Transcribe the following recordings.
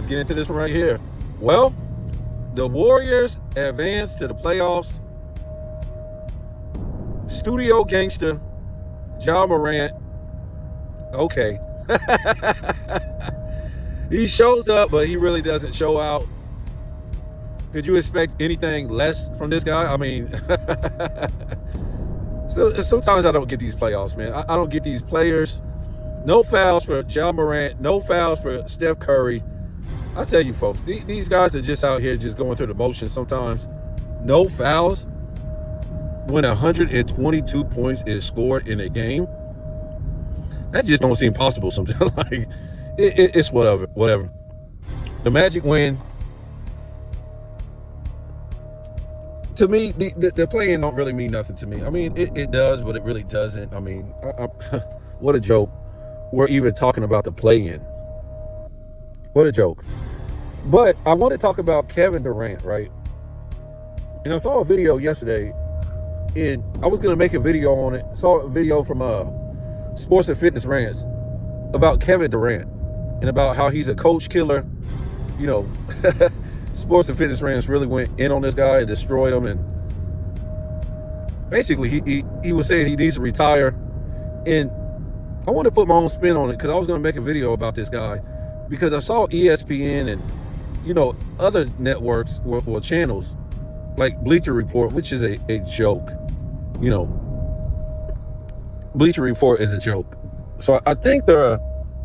Let's get into this one right here. Well, the Warriors advance to the playoffs. Studio gangster, Morant. Okay. He shows up, but he really doesn't show out. Could you expect anything less from this guy? I mean, so sometimes I don't get these playoffs, man. I don't get these players. No fouls for Morant. No fouls for Steph Curry. I tell you, folks, these guys are just out here just going through the motions sometimes. No fouls when 122 points is scored in a game. That just don't seem possible sometimes. Like, it's whatever. The Magic win. To me, the play-in don't really mean nothing to me. I mean, it does, but it really doesn't. I mean, what a joke. We're even talking about the play-in. What a joke. But I want to talk about Kevin Durant, right? And I saw a video yesterday, and I was going to make a video on it. Saw a video from Sports and Fitness Rants about Kevin Durant and about how he's a coach killer. You know, Sports and Fitness Rants really went in on this guy and destroyed him. And basically, he was saying he needs to retire. And I want to put my own spin on it because I was going to make a video about this guy because I saw ESPN and, you know, other networks or channels like Bleacher Report, which is a joke. You know, Bleacher Report is a joke. So I think I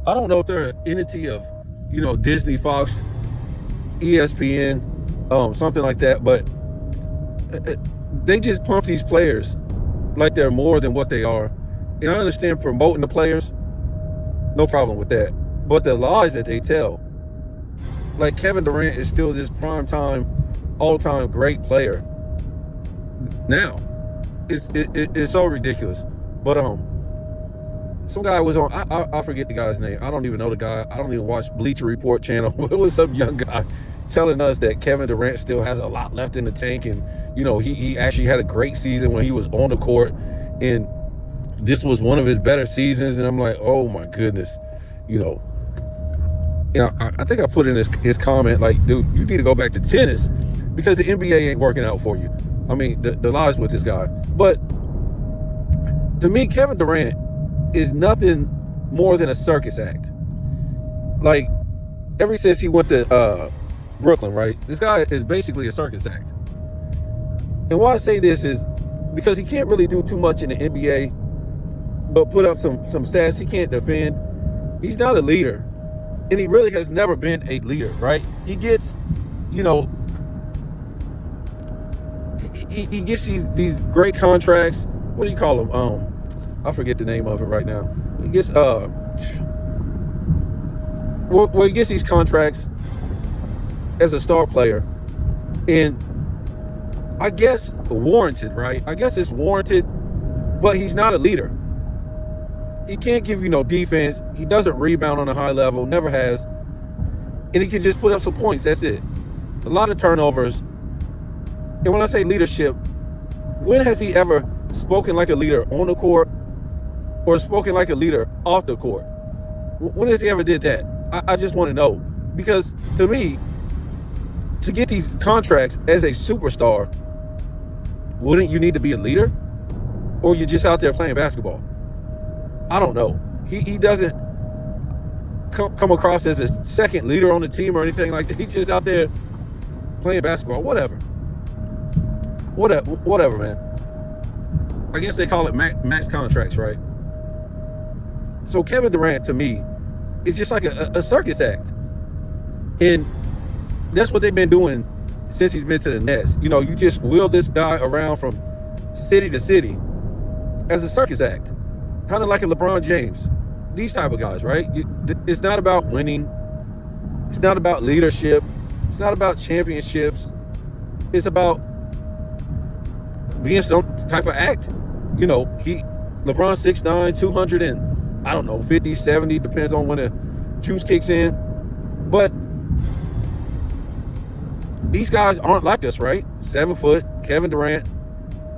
don't know if they're an entity of, you know, Disney, Fox, ESPN, something like that, but they just pump these players like they're more than what they are. And I understand promoting the players, no problem with that. But the lies that they tell, like Kevin Durant is still this prime-time, all-time great player. Now, it's so ridiculous. But some guy was on, I forget the guy's name. I don't even know the guy. I don't even watch Bleacher Report channel. It was some young guy telling us that Kevin Durant still has a lot left in the tank. And, you know, he actually had a great season when he was on the court. And this was one of his better seasons. And I'm like, oh, my goodness. You know, I think I put in his comment, like, dude, you need to go back to tennis because the NBA ain't working out for you. I mean, the lies with this guy. But to me, Kevin Durant is nothing more than a circus act. Like, ever since he went to Brooklyn, right? This guy is basically a circus act. And why I say this is because he can't really do too much in the NBA, but put up some stats. He can't defend. He's not a leader. And he really has never been a leader, right? He gets, you know, he gets these great contracts. What do you call them? I forget the name of it right now. He gets he gets these contracts as a star player, and I guess warranted, right? I guess it's warranted, but he's not a leader. He can't give you no defense. He doesn't rebound on a high level, never has, and he can just put up some points. That's it. A lot of turnovers. And when I say leadership, when has he ever spoken like a leader on the court or spoken like a leader off the court? When has he ever did that? I just want to know. Because to me, to get these contracts as a superstar, wouldn't you need to be a leader? Or you're just out there playing basketball? I don't know. He doesn't come across as a second leader on the team or anything like that. He's just out there playing basketball. Whatever, man. I guess they call it max contracts, right? So Kevin Durant, to me, is just like a circus act. And that's what they've been doing since he's been to the Nets. You know, you just wheel this guy around from city to city as a circus act. Kind of like a LeBron James. These type of guys, right? It's not about winning. It's not about leadership. It's not about championships. It's about being some type of act. You know, LeBron 6'9", 200 and, I don't know, 50, 70, depends on when the juice kicks in. But these guys aren't like us, right? 7 foot, Kevin Durant,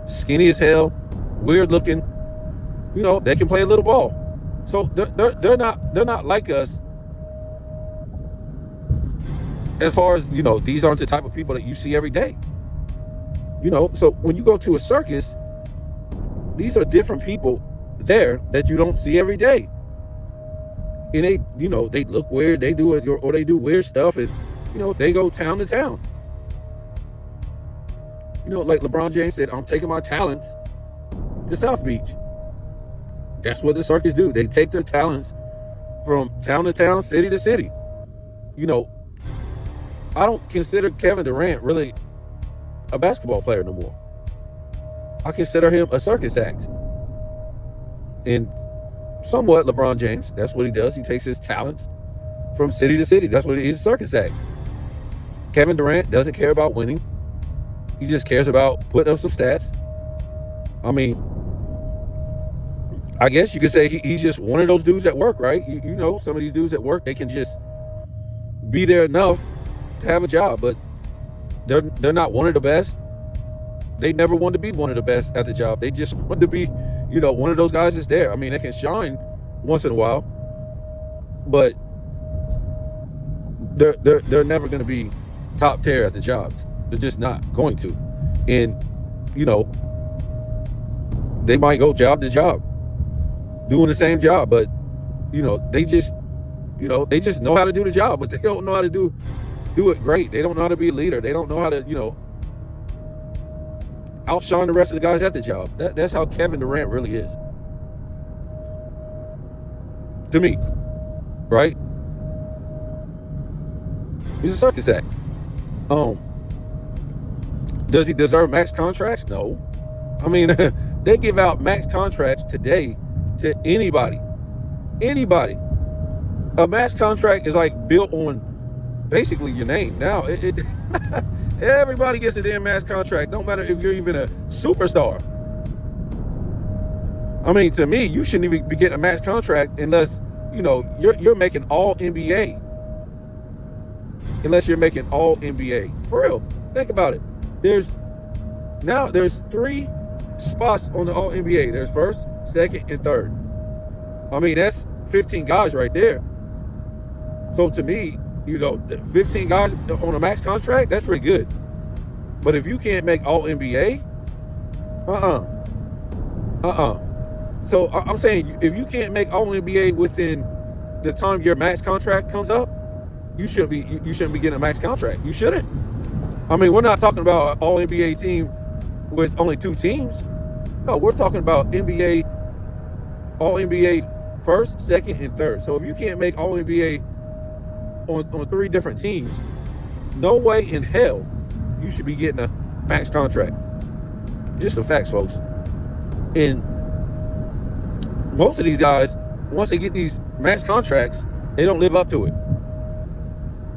skinny as hell, weird looking. You know, they can play a little ball. So they're not like us. as far as, these aren't the type of people that you see every day. So when you go to a circus, these are different people there that you don't see every day. And they look weird, they do it, or they do weird stuff, and, they go town to town. Like LeBron James said, I'm taking my talents to South Beach. That's what the circus do. They take their talents from town to town, city to city. I don't consider Kevin Durant really a basketball player no more. I consider him a circus act. And somewhat LeBron James, that's what he does. He takes his talents from city to city. That's what he's a circus act. Kevin Durant doesn't care about winning. He just cares about putting up some stats. I mean, I guess you could say he's just one of those dudes at work, right? Some of these dudes at work, they can just be there enough to have a job, but they're not one of the best. They never wanted to be one of the best at the job. They just wanted to be, one of those guys that's there. I mean, they can shine once in a while, but they're never going to be top tier at the jobs. They're just not going to. And, they might go job to job doing the same job, but, they just know how to do the job, but they don't know how to do it great. They don't know how to be a leader. They don't know how to, outshine the rest of the guys at the job. That's how Kevin Durant really is. To me, right? He's a circus act. Does he deserve max contracts? No. I mean, they give out max contracts today to anybody. Anybody. A max contract is like built on basically your name. Now, everybody gets a damn max contract. Don't matter if you're even a superstar. I mean, to me, you shouldn't even be getting a max contract unless, you're making all NBA. Unless you're making all NBA. For real. Think about it. There's 3 spots on the all NBA. There's first, second, and third. I mean, that's 15 guys right there. So to me, 15 guys on a max contract, that's pretty good. But if you can't make all NBA, So I'm saying, if you can't make all NBA within the time your max contract comes up, you shouldn't be getting a max contract. You shouldn't. I mean, we're not talking about an all NBA team with only 2 teams. No, we're talking about all NBA first, second, and third. So if you can't make all NBA on 3 different teams, no way in hell you should be getting a max contract. Just the facts, folks. And most of these guys, once they get these max contracts, they don't live up to it.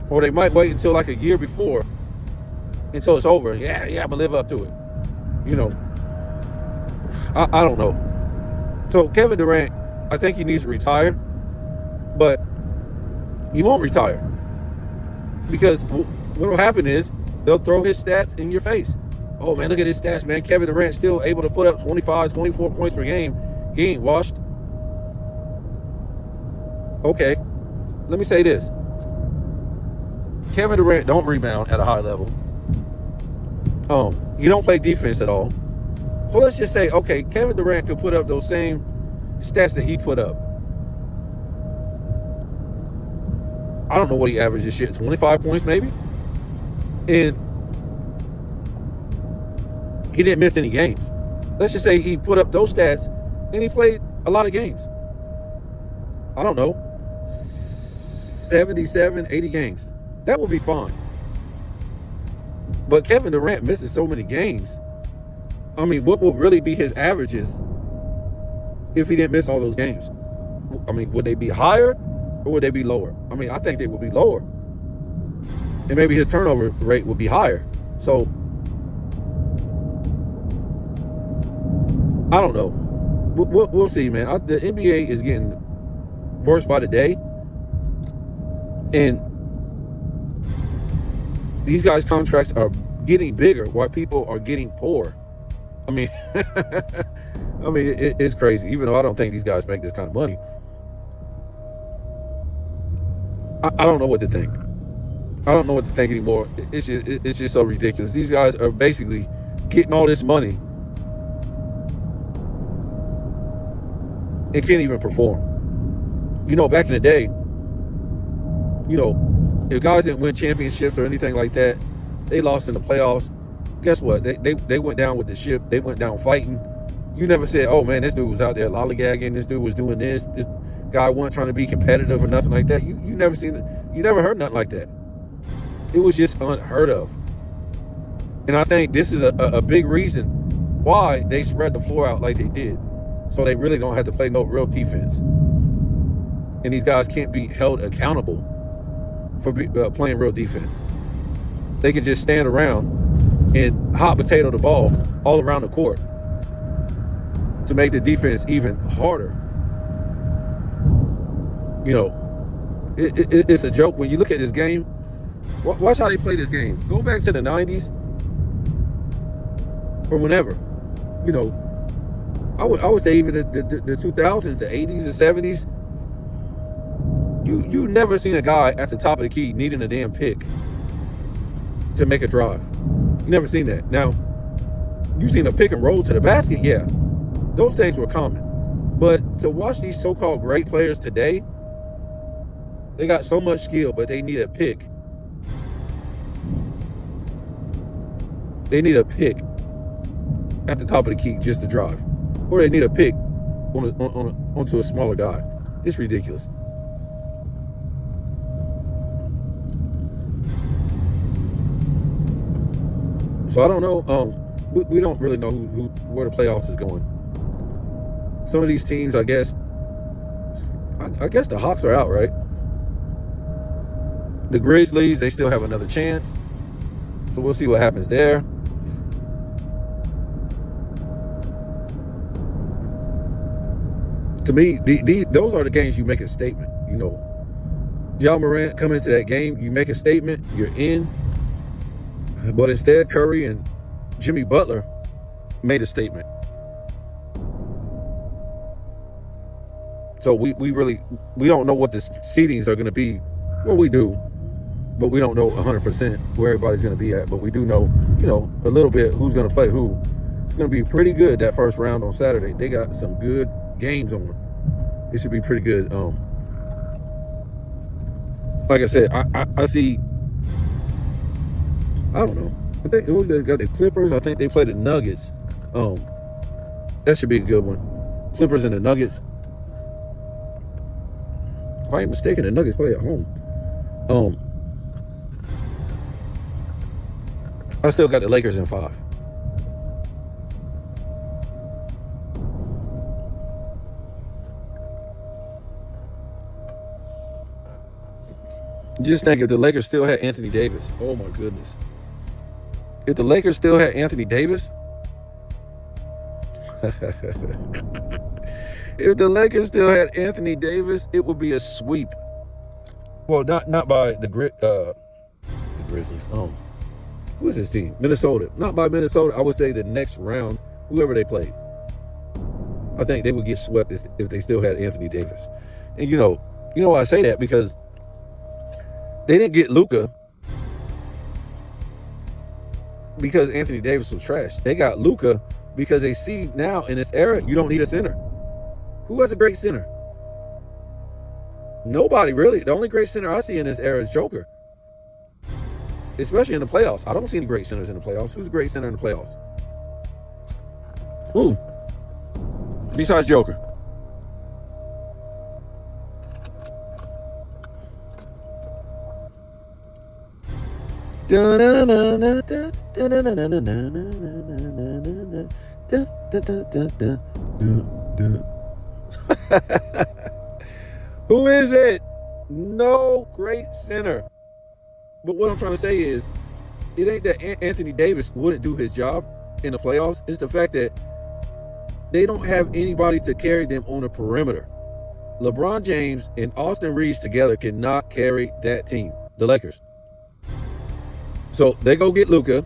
Or they might wait until like a year before, until it's over. Yeah, I'm gonna live up to it. I don't know. So Kevin Durant, I think he needs to retire, but he won't retire, because what will happen is they'll throw his stats in your face. Oh man, look at his stats, man. Kevin Durant's still able to put up 25, 24 points per game. He ain't washed. Okay, let me say this. Kevin Durant don't rebound at a high level. He don't play defense at all. So let's just say, okay, Kevin Durant could put up those same stats that he put up. I don't know what he averaged this year, 25 points maybe? And he didn't miss any games. Let's just say he put up those stats and he played a lot of games. I don't know, 77, 80 games. That would be fine. But Kevin Durant misses so many games. I mean, what will really be his averages if he didn't miss all those games? I mean, would they be higher or would they be lower? I mean, I think they would be lower. And maybe his turnover rate would be higher. So, I don't know. We'll see, man. The NBA is getting worse by the day. And these guys' contracts are getting bigger while people are getting poor. I mean, it's crazy. Even though I don't think these guys make this kind of money, I don't know what to think. I don't know what to think anymore. It's just so ridiculous. These guys are basically getting all this money and can't even perform. Back in the day, if guys didn't win championships or anything like that, they lost in the playoffs. Guess what? They went down with the ship. They went down fighting. You never said, oh man, this dude was out there lollygagging. This dude was doing this. This guy wasn't trying to be competitive or nothing like that. You never seen it. You never heard nothing like that. It was just unheard of. And I think this is a big reason why they spread the floor out like they did. So they really don't have to play no real defense. And these guys can't be held accountable for playing real defense. They can just stand around and hot potato the ball all around the court to make the defense even harder. It's a joke when you look at this game. Watch how they play this game. Go back to the 90s or whenever. I would say even the 2000s, the 80s, the 70s. You never seen a guy at the top of the key needing a damn pick to make a drive. You never seen that. Now, you seen a pick and roll to the basket, yeah. Those things were common. But to watch these so-called great players today, they got so much skill, but they need a pick. They need a pick at the top of the key just to drive. Or they need a pick onto a smaller guy. It's ridiculous. So I don't know. We don't really know where the playoffs is going. Some of these teams, I guess the Hawks are out, right? The Grizzlies, they still have another chance. So we'll see what happens there. To me, those are the games you make a statement. Ja Morant come into that game, you make a statement, you're in. But instead, Curry and Jimmy Butler made a statement. So we don't know what the seedings are going to be. Well, we do, but we don't know 100% where everybody's going to be at. But we do know, a little bit who's going to play who. It's going to be pretty good that first round on Saturday. They got some good games on. It should be pretty good. Like I said, I see. I don't know. I think they got the Clippers. I think they play the Nuggets. That should be a good one. Clippers and the Nuggets. If I ain't mistaken, the Nuggets play at home. I still got the Lakers in 5. Just think if the Lakers still had Anthony Davis. Oh my goodness. If the Lakers still had Anthony Davis, if the Lakers still had Anthony Davis, it would be a sweep. Well, not by the Grizzlies. Who is this team? Minnesota. Not by Minnesota. I would say the next round, whoever they played. I think they would get swept if they still had Anthony Davis. And you know why I say that? Because they didn't get Luka because Anthony Davis was trash. They got Luka because they see now in this era, you don't need a center. Who has a great center? Nobody really. The only great center I see in this era is Joker. Especially in the playoffs. I don't see any great centers in the playoffs. Who's a great center in the playoffs? Who? Besides Joker. Who is it? No great center. But what I'm trying to say is, it ain't that Anthony Davis wouldn't do his job in the playoffs. It's the fact that they don't have anybody to carry them on the perimeter. LeBron James and Austin Reeves together cannot carry that team, the Lakers. So they go get Luka.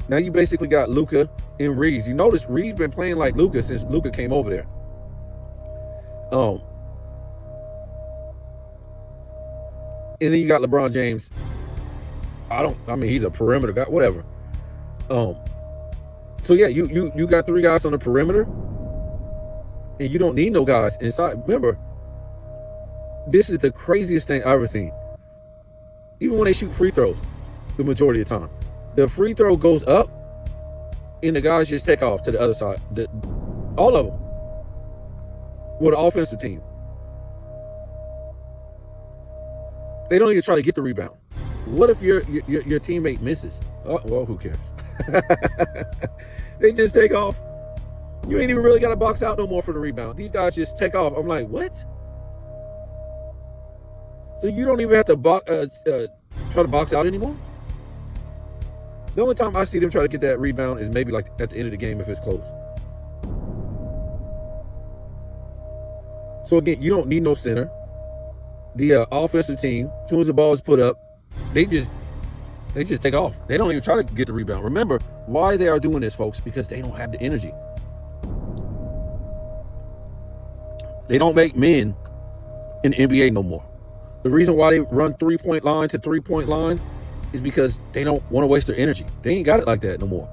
Now you basically got Luka and Reeves. You notice Reeves been playing like Luka since Luka came over there. And then you got LeBron James. I mean, he's a perimeter guy, whatever. So yeah, you got 3 guys on the perimeter, and you don't need no guys inside. Remember, this is the craziest thing I've ever seen. Even when they shoot free throws, the majority of the time, the free throw goes up, and the guys just take off to the other side. All of them. With the offensive team, they don't even try to get the rebound. What if your teammate misses? Oh, well, who cares? They just take off. You ain't even really got to box out no more for the rebound. These guys just take off. I'm like, what? So you don't even have to try to box out anymore? The only time I see them try to get that rebound is maybe like at the end of the game if it's close. So again, you don't need no center. The offensive team, as soon as the ball is put up, they just take off. They don't even try to get the rebound. Remember why they are doing this, folks, because they don't have the energy. They don't make men in the NBA no more. The reason why they run 3-point line to 3-point line is because they don't want to waste their energy. They ain't got it like that no more.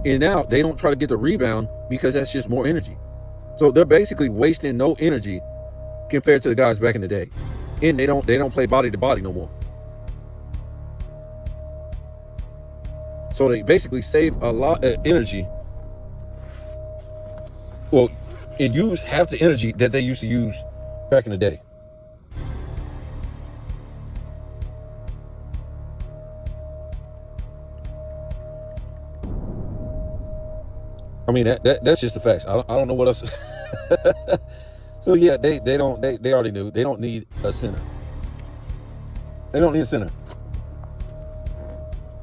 And now they don't try to get the rebound because that's just more energy. So they're basically wasting no energy compared to the guys back in the day. And they don't play body to body no more. So they basically save a lot of energy. Well, and use half the energy that they used to use back in the day. I mean, that's just the facts. I don't know what else. So yeah, they already knew they don't need a center. They don't need a center.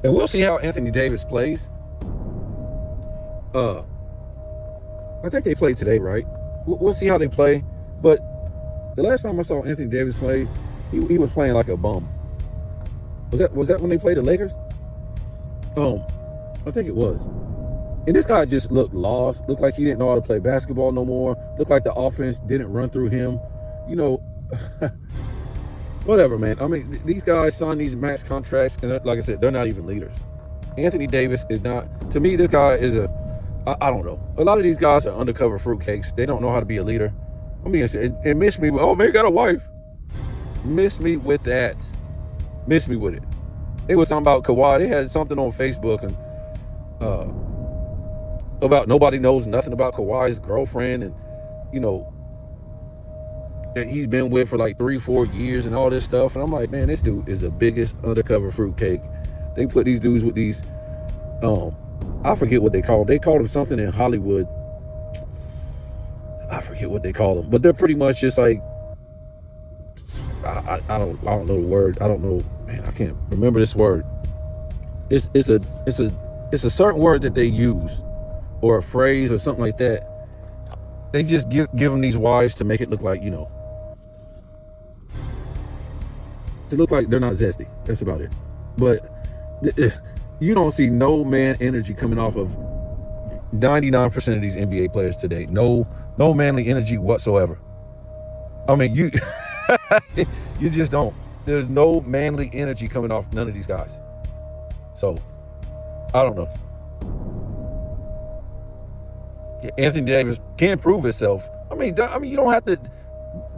And we'll see how Anthony Davis plays. I think they played today, right? We'll see how they play. But the last time I saw Anthony Davis play, he was playing like a bum. Was that when they played the Lakers? I think it was. And this guy just looked lost. Looked like he didn't know how to play basketball no more. Looked like the offense didn't run through him. You know, whatever, man. I mean, these guys sign these max contracts, and like I said, they're not even leaders. Anthony Davis is not. To me, this guy is I don't know. A lot of these guys are undercover fruitcakes. They don't know how to be a leader. I mean, and miss me. Oh, man, got a wife. Miss me with that. Miss me with it. They were talking about Kawhi. They had something on Facebook and about nobody knows nothing about Kawhi's girlfriend, and you know that he's been with for like 3-4 years and all this stuff. And I'm like, man, this dude is the biggest undercover fruitcake. They put these dudes with these I forget what they call them. They called them something in Hollywood. I forget what they call them, but they're pretty much just like I don't know the word. I don't know, man. I can't remember this word. It's a certain word that they use, or a phrase or something like that. They just give them these wives to make it look like, you know, to look like they're not zesty. That's about it. But you don't see no man energy coming off of 99% of these NBA players today. No manly energy whatsoever. I mean, you you just don't. There's no manly energy coming off none of these guys. So I don't know. Anthony Davis can prove himself. I mean, you don't have to.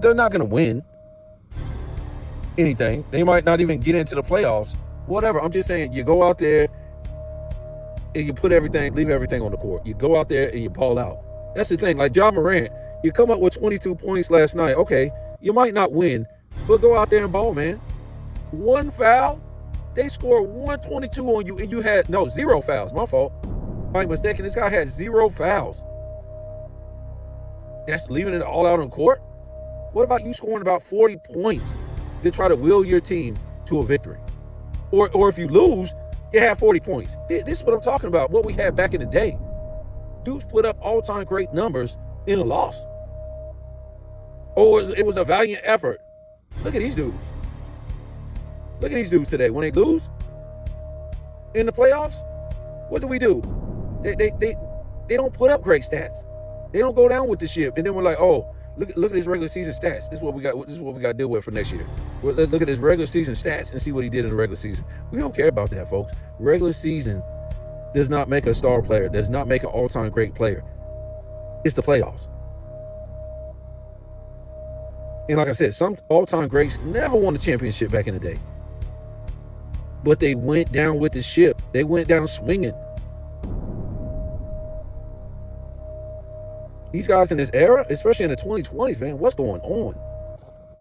They're not going to win anything. They might not even get into the playoffs. Whatever. I'm just saying, you go out there and you leave everything on the court. You go out there and you ball out. That's the thing. Like John Morant, you come up with 22 points last night. Okay, you might not win, but go out there and ball, man. One foul, they scored 122 on you, and you had 0 fouls. My fault. If I'm mistaken, this guy had 0 fouls. That's leaving it all out on court. What about you scoring about 40 points to try to will your team to a victory? Or if you lose, you have 40 points. This is what I'm talking about, what we had back in the day. Dudes put up all-time great numbers in a loss. It was a valiant effort. Look at these dudes. Look at these dudes today. When they lose in the playoffs, what do? They don't put up great stats. They don't go down with the ship. And then we're like, oh, Look at his regular season stats. This is what we got. This is what we got to deal with for next year. Let's look at his regular season stats and see what he did in the regular season. We don't care about that, folks. Regular season does not make a star player. Does not make an all-time great player. It's the playoffs. And like I said, some all-time greats never won a championship back in the day. But they went down with the ship. They went down swinging. These guys in this era, especially in the 2020s, man, what's going on?